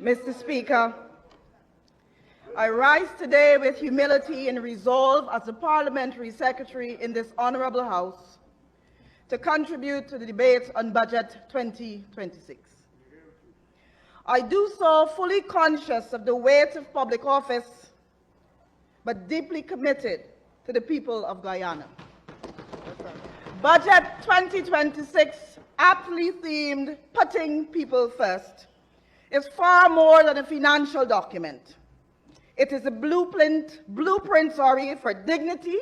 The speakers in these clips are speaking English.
Mr. Speaker, I rise today with humility and resolve as the Parliamentary Secretary in this Honourable House to contribute to the debate on Budget 2026. I do so fully conscious of the weight of public office, but deeply committed to the people of Guyana. Budget 2026, aptly themed Putting People First, is far more than a financial document. It is a blueprint for dignity,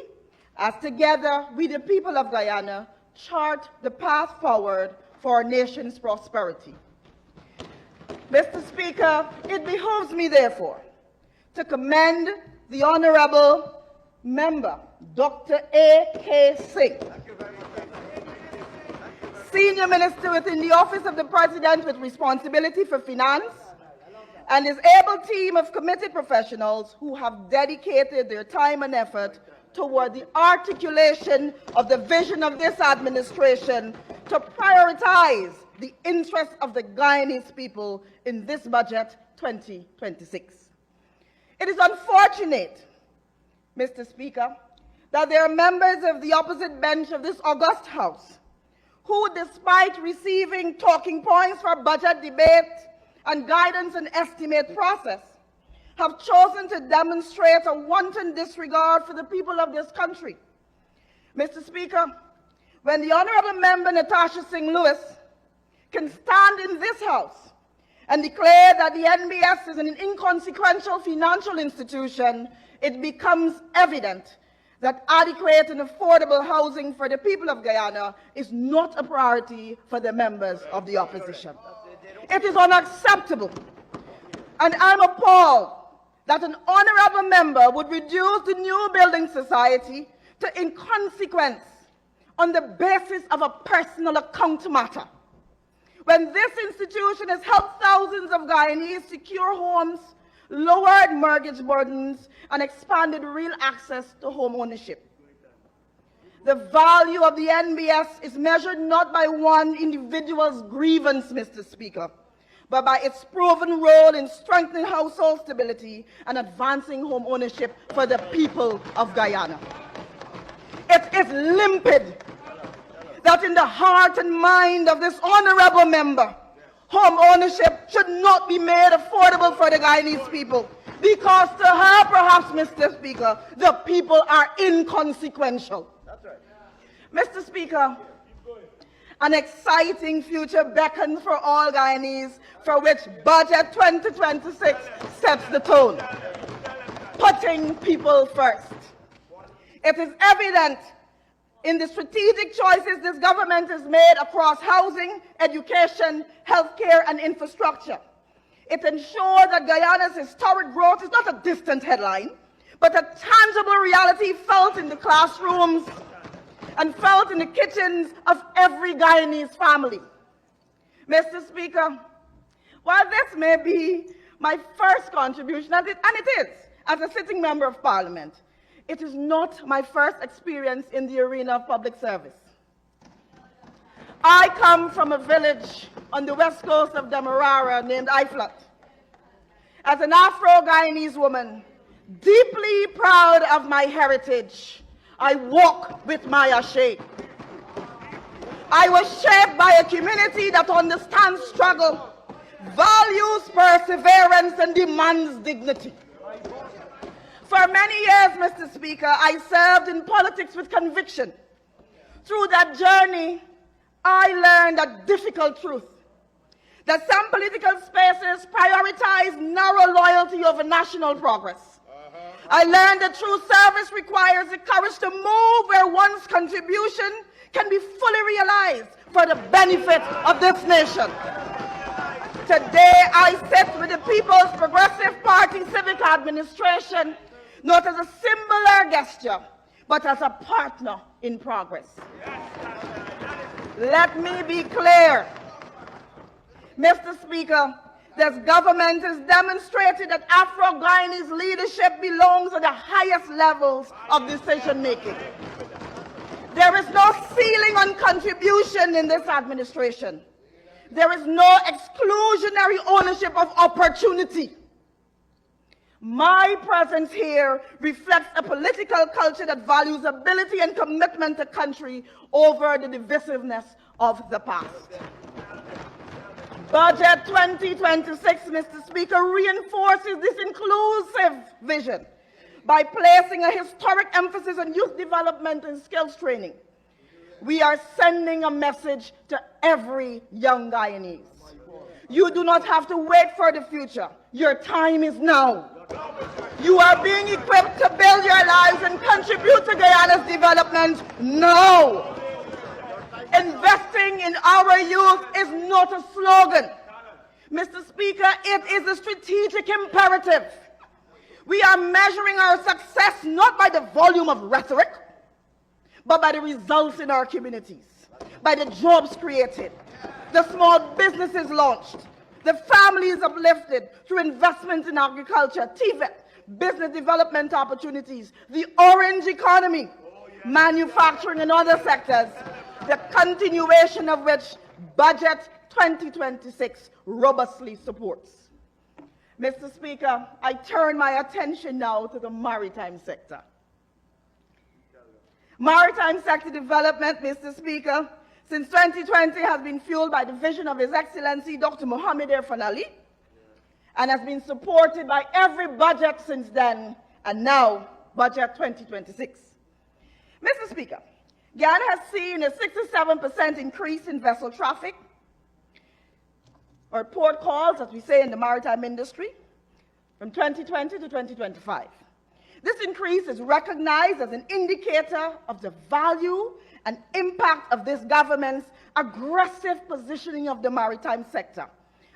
as together we, the people of Guyana, chart the path forward for our nation's prosperity. Mr. Speaker, it behooves me, therefore, to commend the Honourable Member, Dr. A.K. Singh, Senior Minister within the Office of the President with responsibility for finance, and his able team of committed professionals who have dedicated their time and effort toward the articulation of the vision of this administration to prioritize the interests of the Guyanese people in this Budget 2026. It is unfortunate, Mr. Speaker, that there are members of the opposite bench of this august House who, despite receiving talking points for budget debate and guidance and estimate process, have chosen to demonstrate a wanton disregard for the people of this country. Mr. Speaker, when the Honourable Member Natasha Singh Lewis can stand in this House and declare that the NBS is an inconsequential financial institution, it becomes evident that adequate and affordable housing for the people of Guyana is not a priority for the members of the opposition. It is unacceptable, and I'm appalled that an honourable member would reduce the New Building Society to inconsequence on the basis of a personal account matter, when this institution has helped thousands of Guyanese secure homes, lowered mortgage burdens, and expanded real access to home ownership. The value of the NBS is measured not by one individual's grievance, Mr. Speaker, but by its proven role in strengthening household stability and advancing home ownership for the people of Guyana. It is limpid that in the heart and mind of this honourable member, home ownership should not be made affordable for the Guyanese people, because to her, perhaps, Mr. Speaker, the people are inconsequential. That's right. Mr. Speaker, an exciting future beckons for all Guyanese, for which Budget 2026 sets the tone. Putting people first. It is evident in the strategic choices this government has made across housing, education, healthcare, and infrastructure. It ensures that Guyana's historic growth is not a distant headline, but a tangible reality felt in the classrooms and felt in the kitchens of every Guyanese family. Mr. Speaker, while this may be my first contribution, and it is, as a sitting member of Parliament, it is not my first experience in the arena of public service. I come from a village on the west coast of Demerara named Iflat. As an Afro-Guyanese woman, deeply proud of my heritage, I walk with my ashe. I was shaped by a community that understands struggle, values perseverance, and demands dignity. For many years, Mr. Speaker, I served in politics with conviction. Through that journey, I learned a difficult truth, that some political spaces prioritize narrow loyalty over national progress. I learned that true service requires the courage to move where one's contribution can be fully realized for the benefit of this nation. Today, I sit with the People's Progressive Party Civic Administration, not as a singular gesture, but as a partner in progress. Let me be clear, Mr. Speaker, this government has demonstrated that Afro-Guyanese leadership belongs at the highest levels of decision-making. There is no ceiling on contribution in this administration. There is no exclusionary ownership of opportunity. My presence here reflects a political culture that values ability and commitment to country over the divisiveness of the past. Budget 2026, Mr. Speaker, reinforces this inclusive vision by placing a historic emphasis on youth development and skills training. We are sending a message to every young Guyanese. You do not have to wait for the future. Your time is now. You are being equipped to build your lives and contribute to Guyana's development now. Investing in our youth is not a slogan. Mr. Speaker, it is a strategic imperative. We are measuring our success not by the volume of rhetoric, but by the results in our communities, by the jobs created, the small businesses launched, the families uplifted through investments in agriculture, TVET, business development opportunities, the orange economy, manufacturing and other sectors, the continuation of which Budget 2026 robustly supports. Mr. Speaker, I turn my attention now to the maritime sector. Maritime sector development, Mr. Speaker, since 2020 has been fueled by the vision of His Excellency Dr. Mohamed Irfaan Ali and has been supported by every budget since then, and now Budget 2026. Mr. Speaker, Guyana has seen a 67% increase in vessel traffic, or port calls, as we say in the maritime industry, from 2020 to 2025. This increase is recognized as an indicator of the value and impact of this government's aggressive positioning of the maritime sector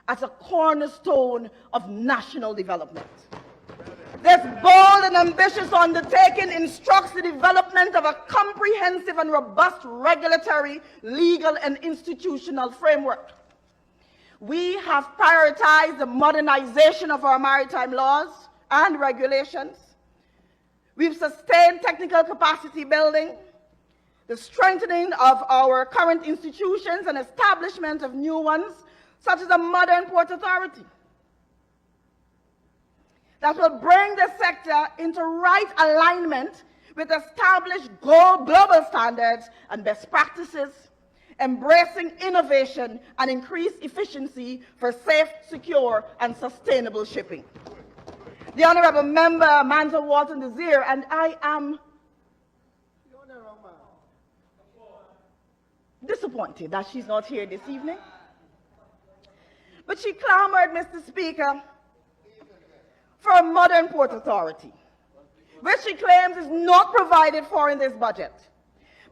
as a cornerstone of national development. This bold and ambitious undertaking instructs the development of a comprehensive and robust regulatory, legal, and institutional framework. We have prioritized the modernization of our maritime laws and regulations. We've sustained technical capacity building, the strengthening of our current institutions and establishment of new ones, such as the Modern Port Authority, that will bring the sector into right alignment with established global standards and best practices, embracing innovation and increased efficiency for safe, secure, and sustainable shipping. The Honorable Member Amanda Walton Desir and I am disappointed that she's not here this evening. But she clamored, Mr. Speaker, for a modern port authority, which she claims is not provided for in this budget.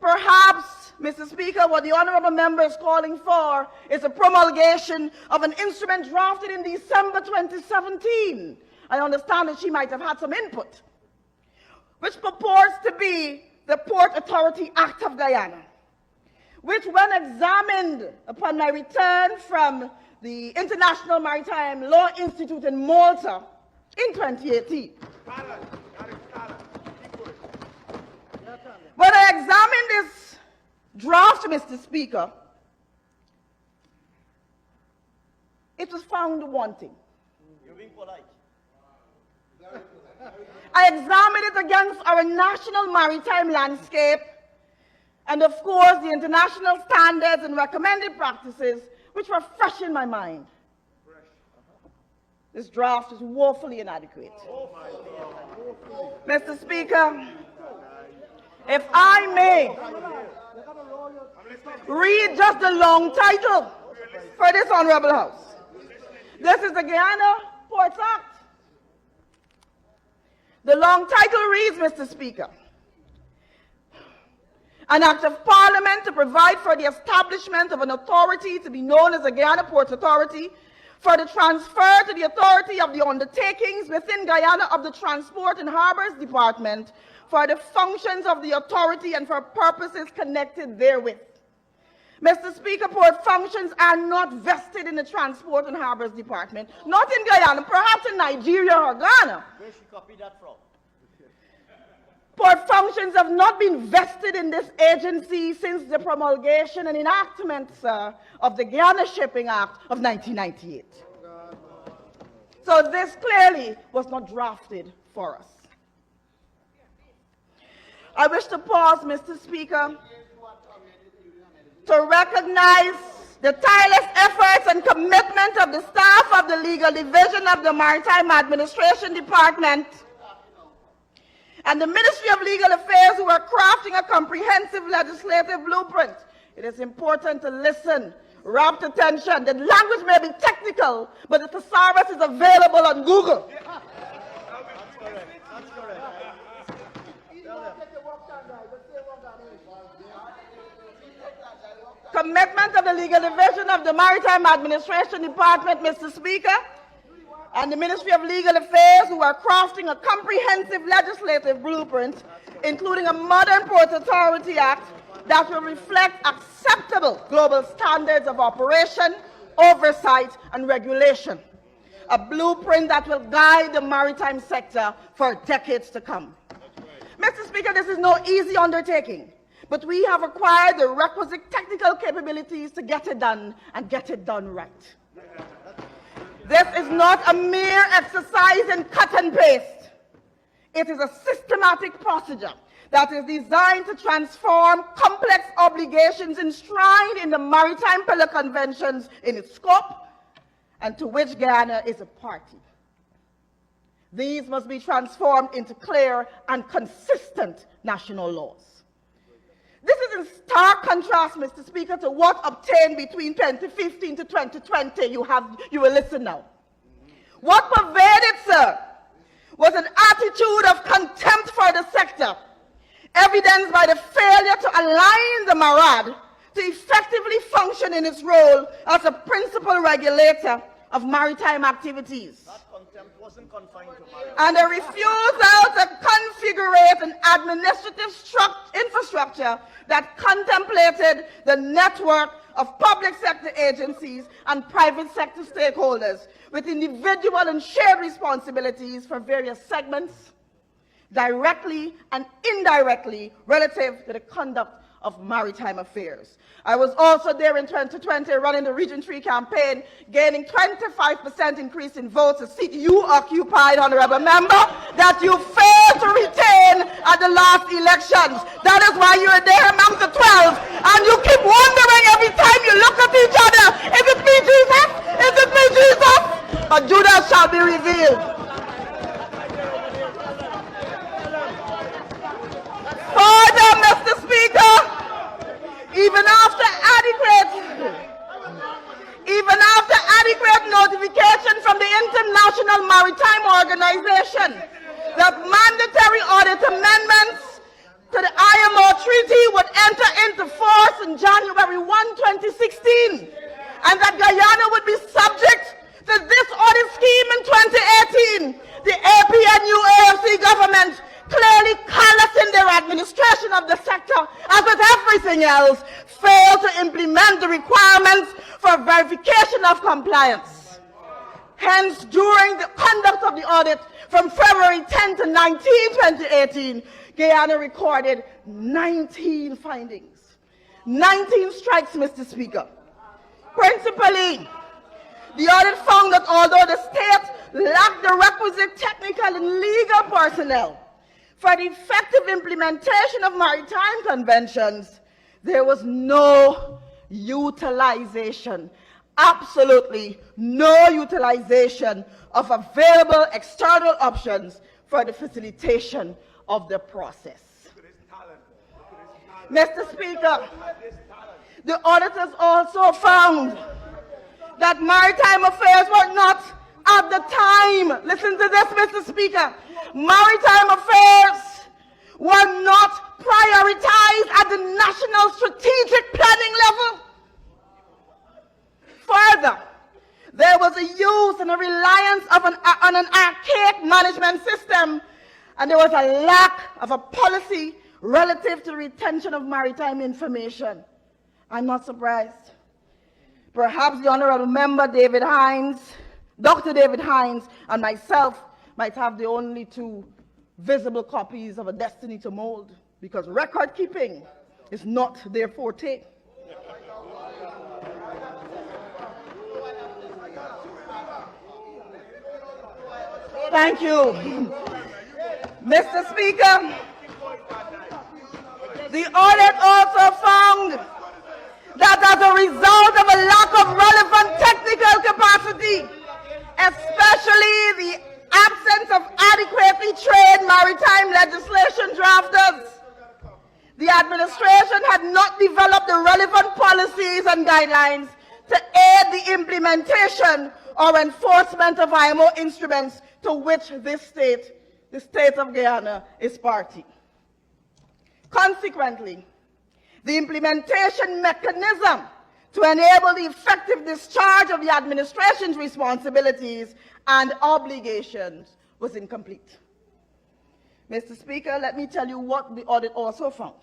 Perhaps, Mr. Speaker, what the Honorable Member is calling for is a promulgation of an instrument drafted in December 2017. I understand that she might have had some input, which purports to be the Port Authority Act of Guyana, which, when examined upon my return from the International Maritime Law Institute in Malta in 2018, when I examined this draft, Mr. Speaker, it was found wanting. You're being polite. I examined it against our national maritime landscape and, of course, the international standards and recommended practices which were fresh in my mind. This draft is woefully inadequate. Mr. Speaker, if I may read just the long title for this Honorable House. This is the Guyana Ports Act. The long title reads, Mr. Speaker, an act of Parliament to provide for the establishment of an authority to be known as the Guyana Ports Authority, for the transfer to the authority of the undertakings within Guyana of the Transport and Harbors Department, for the functions of the authority and for purposes connected therewith. Mr. Speaker, port functions are not vested in the Transport and Harbors Department, not in Guyana, perhaps in Nigeria or Ghana. Where she copied that from? Port functions have not been vested in this agency since the promulgation and enactment, sir, of the Guyana Shipping Act of 1998. So this clearly was not drafted for us. I wish to pause, Mr. Speaker, to recognize the tireless efforts and commitment of the staff of the Legal Division of the Maritime Administration Department and the Ministry of Legal Affairs, who are crafting a comprehensive legislative blueprint. It is important to listen, rapt attention. The language may be technical, but the thesaurus is available on Google. That's correct. That's correct. Commitment of the Legal Division of the Maritime Administration Department, Mr. Speaker, and the Ministry of Legal Affairs, who are crafting a comprehensive legislative blueprint, including a modern Port Authority Act that will reflect acceptable global standards of operation, oversight, and regulation. A blueprint that will guide the maritime sector for decades to come. Mr. Speaker, this is no easy undertaking, but we have acquired the requisite technical capabilities to get it done and get it done right. This is not a mere exercise in cut and paste. It is a systematic procedure that is designed to transform complex obligations enshrined in the Maritime Pillar Conventions in its scope and to which Guyana is a party. These must be transformed into clear and consistent national laws. This is in stark contrast, Mr. Speaker, to what obtained between 2015 to 2020. You will listen now. What pervaded, sir, was an attitude of contempt for the sector, evidenced by the failure to align the MARAD to effectively function in its role as a principal regulator of maritime activities. That contempt wasn't confined to maritime. And a refusal to configure an administrative infrastructure that contemplated the network of public sector agencies and private sector stakeholders with individual and shared responsibilities for various segments, directly and indirectly relative to the conduct of maritime affairs. I was also there in 2020 running the Region 3 campaign, gaining 25% increase in votes, a seat you occupied, Honorable Member, that you failed to retain at the last elections. That is why you are there among the 12, and you keep wondering every time you look at each other, is it me, Jesus? Is it me, Jesus? But Judas shall be revealed. Further, Mr. Speaker, even after adequate notification from the International Maritime Organization that mandatory audit amendments to the IMO treaty would enter into force in January 1, 2016, and that Guyana would be subject to this audit scheme in 2018, the APNU AFC government, clearly callous in their administration of the sector, as with everything else, failed to implement the requirements for verification of compliance. Hence, during the conduct of the audit from February 10 to 19, 2018, Guyana recorded 19 findings. 19 strikes, Mr. Speaker. Principally, the audit found that although the state lacked the requisite technical and legal personnel for the effective implementation of maritime conventions, there was no utilization, absolutely no utilization of available external options for the facilitation of the process. Mr. Speaker, the auditors also found that maritime affairs were not at the time, listen to this, Mr. Speaker, maritime affairs were not prioritized at the national strategic planning level. Further, there was a use and a reliance on an archaic management system, and there was a lack of a policy relative to retention of maritime information. I'm not surprised. Perhaps the Honorable Member David Hines, Dr. David Hines, and myself might have the only two visible copies of a destiny to mold, because record keeping is not their forte. Thank you. Mr. Speaker, the audit also found that as a result of a lack of relevant technical capacity, especially the absence of adequately trained maritime legislation drafters, the administration had not developed the relevant policies and guidelines to aid the implementation or enforcement of IMO instruments to which this state, the state of Guyana, is party. Consequently, the implementation mechanism to enable the effective discharge of the administration's responsibilities and obligations was incomplete. Mr. Speaker, let me tell you what the audit also found.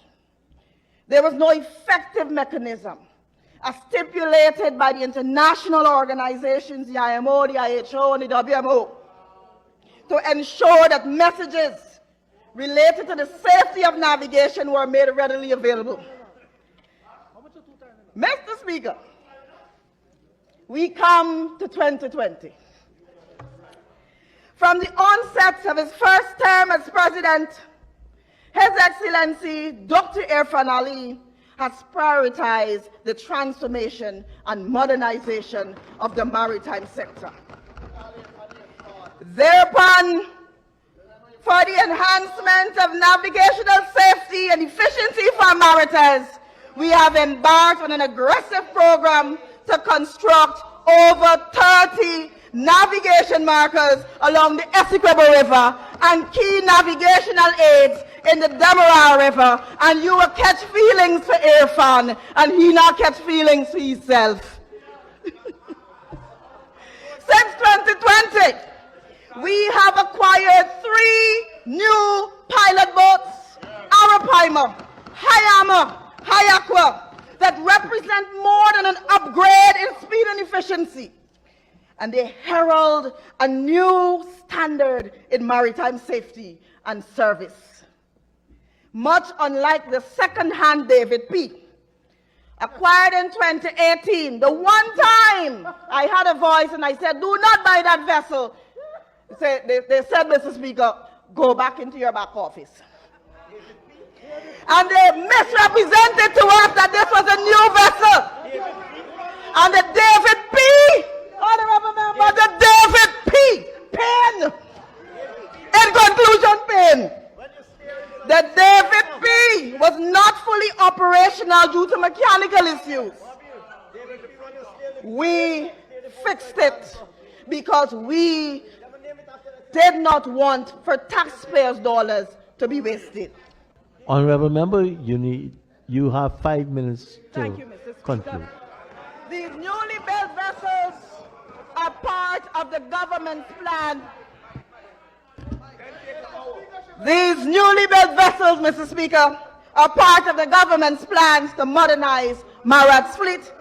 There was no effective mechanism as stipulated by the international organizations, the IMO, the IHO, and the WMO, to ensure that messages related to the safety of navigation were made readily available. Mr. Speaker, we come to 2020. From the onset of his first term as President, His Excellency Dr. Irfaan Ali has prioritized the transformation and modernization of the maritime sector. Thereupon, for the enhancement of navigational safety and efficiency for maritime, we have embarked on an aggressive program to construct over 30 navigation markers along the Essequibo River and key navigational aids in the Demerara River, and you will catch feelings for Irfaan, and he not catch feelings for himself. Since 2020, we have acquired 3 new pilot boats, Arapaima, Hayama, Hayakwa, that represent more than an upgrade in speed and efficiency. And they herald a new standard in maritime safety and service. Much unlike the second-hand David P., acquired in 2018, the one time I had a voice and I said, do not buy that vessel. They said, Mr. Speaker, go back into your back office. And they misrepresented to us that this was a new vessel. And the David P., honorable member, the David P. Pen. In conclusion, Pen. The David P. was not fully operational due to mechanical issues. We fixed it because we did not want for taxpayers' dollars to be wasted. Honorable member, you have 5 minutes to Thank you, Mr. Speaker. conclude. These newly built vessels are part of the government's plan. These newly built vessels, Mr. Speaker, are part of the government's plans to modernize MARAD's fleet,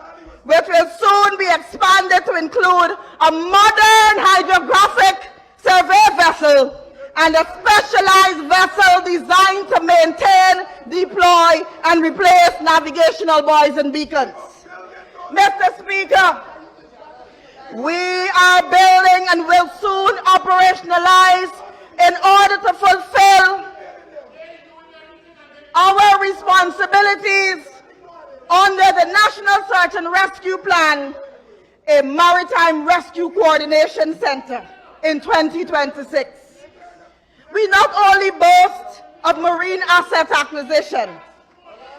which will soon be expanded to include a modern hydrographic survey vessel and a specialized vessel designed to maintain, deploy, and replace navigational buoys and beacons. Mr. Speaker, we are building and will soon operationalize in order to fulfill our responsibilities under the National Search and Rescue Plan, a Maritime Rescue Coordination Center in 2026. We not only boast of marine asset acquisition,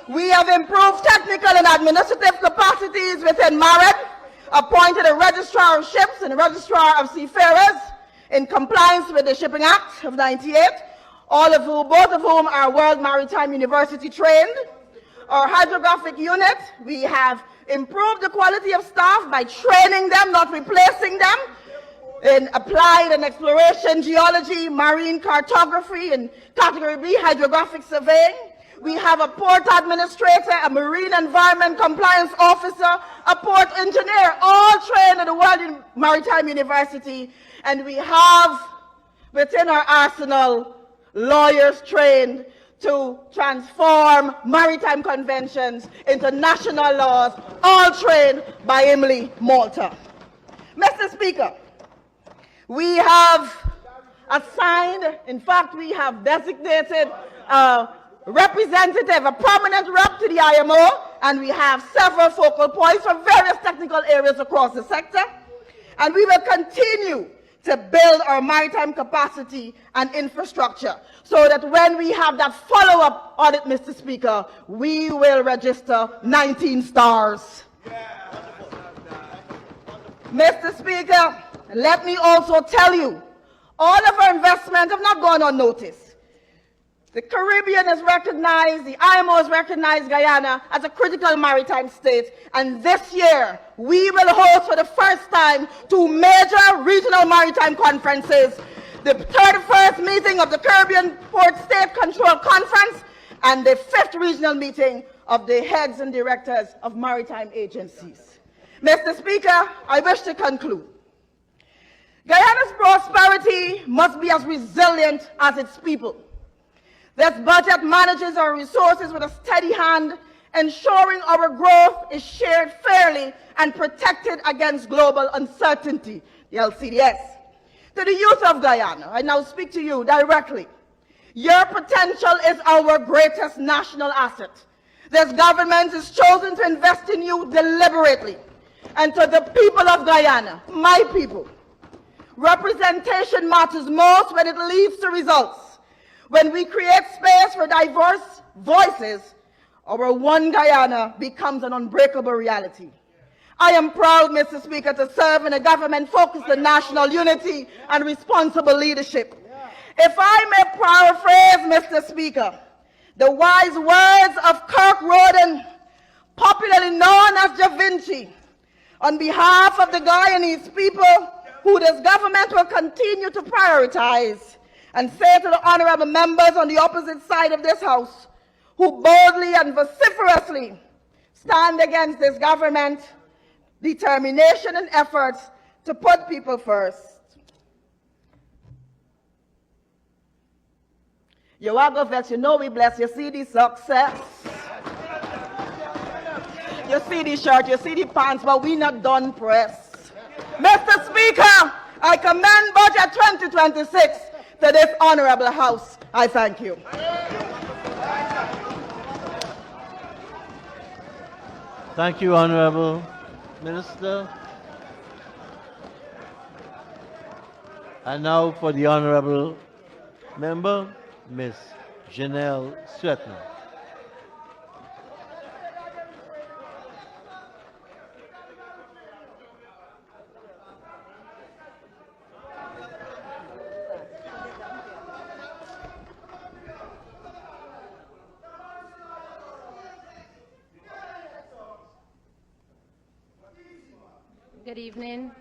we have improved technical and administrative capacities within MARAD, appointed a registrar of ships and a registrar of seafarers in compliance with the Shipping Act of '98, both of whom are World Maritime University trained. Our hydrographic unit, we have improved the quality of staff by training them, not replacing them, in applied and exploration geology, marine cartography, and category B hydrographic surveying. We have a port administrator, a marine environment compliance officer, a port engineer, all trained at the World Maritime University. And we have within our arsenal lawyers trained to transform maritime conventions into national laws, all trained by Emily Malta. Mr. Speaker, we have assigned, in fact, we have designated a representative, a prominent rep to the IMO, and we have several focal points for various technical areas across the sector. And we will continue to build our maritime capacity and infrastructure so that when we have that follow-up audit, Mr. Speaker, we will register 19 stars. Mr. Speaker, let me also tell you, all of our investments have not gone unnoticed. The Caribbean has recognized, the IMO has recognized Guyana as a critical maritime state, and this year we will host for the first time 2 major regional maritime conferences, the 31st meeting of the Caribbean Port State Control Conference and the 5th regional meeting of the heads and directors of maritime agencies. Mr. Speaker, I wish to conclude. Guyana's prosperity must be as resilient as its people. This budget manages our resources with a steady hand, ensuring our growth is shared fairly and protected against global uncertainty, the LCDS. To the youth of Guyana, I now speak to you directly. Your potential is our greatest national asset. This government has chosen to invest in you deliberately. And to the people of Guyana, my people, representation matters most when it leads to results. When we create space for diverse voices, our one Guyana becomes an unbreakable reality. I am proud, Mr. Speaker, to serve in a government focused on national unity and responsible leadership. If I may paraphrase, Mr. Speaker, the wise words of Kirk Roden, popularly known as Da Vinci, on behalf of the Guyanese people, who this government will continue to prioritize, and say to the honorable members on the opposite side of this House, who boldly and vociferously stand against this government, determination and efforts to put people first. You are go vex, you know we bless. You see the success. You see the shirt, you see the pants, but we not done press. Mr. Speaker, I commend Budget 2026 to this honorable House. I thank you. Thank you, Honorable Minister. And now for the Honorable Member, Ms. Janelle Swetner. Good evening.